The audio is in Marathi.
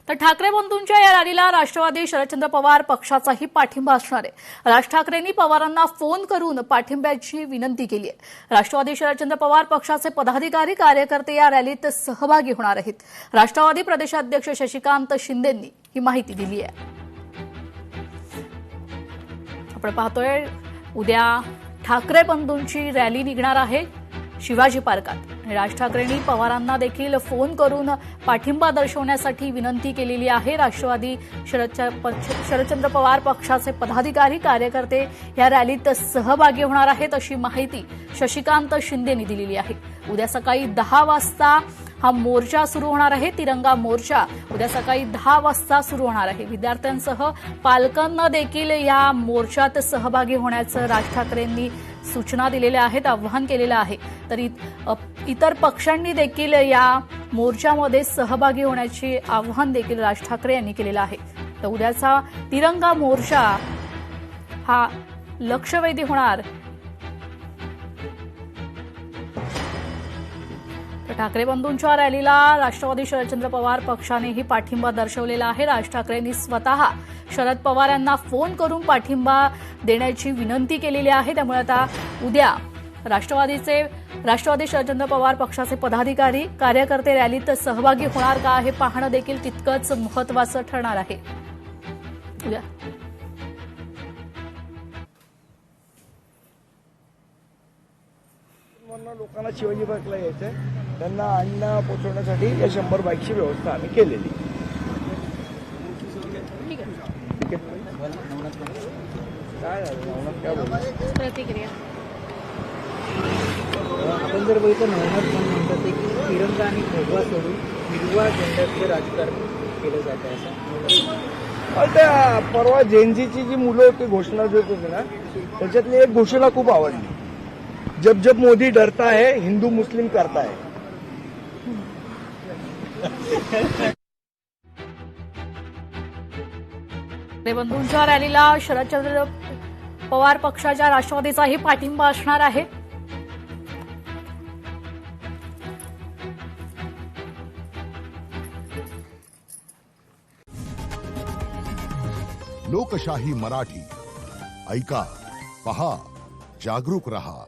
तर ठाकरे बंधूंच्या या रॅलीला राष्ट्रवादी शरदचंद्र पवार पक्षाचाही पाठिंबा असणार आहे। राज ठाकरेंनी पवारांना फोन करून पाठिंब्याची विनंती केली आहे। राष्ट्रवादी शरदचंद्र पवार पक्षाचे पदाधिकारी कार्यकर्ते या रॅलीत सहभागी होणार आहेत। राष्ट्रवादी प्रदेशाध्यक्ष शशिकांत शिंदेंनी ही माहिती दिली आहे। आपण पाहतोय उद्या ठाकरे बंधूंची रॅली निघणार आहे शिवाजी पार्कात। राज ठाकरेंनी पवारांना देखील फोन करून पाठिंबा दर्शवण्यासाठी विनंती केलेली आहे। राष्ट्रवादी शरदचंद्र पवार पक्षाचे पदाधिकारी कार्यकर्ते या रॅलीत सहभागी होणार आहेत अशी माहिती शशिकांत शिंदेंनी दिलेली आहे। उद्या सकाळी 10 वाजता हा मोर्चा सुरू होणार आहे। तिरंगा मोर्चा उद्या सकाळी 10 वाजता सुरू होणार आहे। विद्यार्थ्यांसह पालकांना देखील या मोर्चात सहभागी होण्याचं राज ठाकरेंनी सूचना दिलेल्या आहेत, आवाहन केलेलं आहे। तरी इतर पक्षांनी देखील या मोर्चामध्ये सहभागी होण्याचे आवाहन देखील राज ठाकरे यांनी केलेलं आहे। तर उद्याचा तिरंगा मोर्चा हा लक्षवेधी होणार। ठाकरे बंधूंच्या रॅलीला राष्ट्रवादी शरदचंद्र पवार पक्षानेही पाठिंबा दर्शवलेला आहे। राज ठाकरेंनी स्वतः शरद पवार यांना फोन करून पाठिंबा देण्याची विनंती केलेली आहे। त्यामुळे आता उद्या राष्ट्रवादी शरदचंद्र पवार पक्षाचे पदाधिकारी कार्यकर्ते रॅलीत सहभागी होणार का हे पाहणं देखील तितकंच महत्त्वाचं ठरणार आहे। उद्या लोकांना शिवाजी पार्कला यायचंय, त्यांना अन्न पोहोचवण्यासाठी या 100 बाईकची व्यवस्था आम्ही केलेली। काय प्रतिक्रिया आपण जर बघितलं नवनाथ पण म्हणतात की तिरंगा आणि भगवा सोडून हिरवा झेंड्याचं राजकारण केलं जात आहे त्या परवा जेएनजीची जी मुलं होती घोषणा देत होती ना, त्याच्यातली एक घोषणा खूप आवडली। जब जब मोदी डरता है हिंदू मुस्लिम करता है। बंधूंच्या रॅलीला शरदचंद्र पवार पक्षाच्या राष्ट्रवादीचाही पाठिंबा असणार आहे। लोकशाही मराठी ऐका, पहा, जागरूक रहा।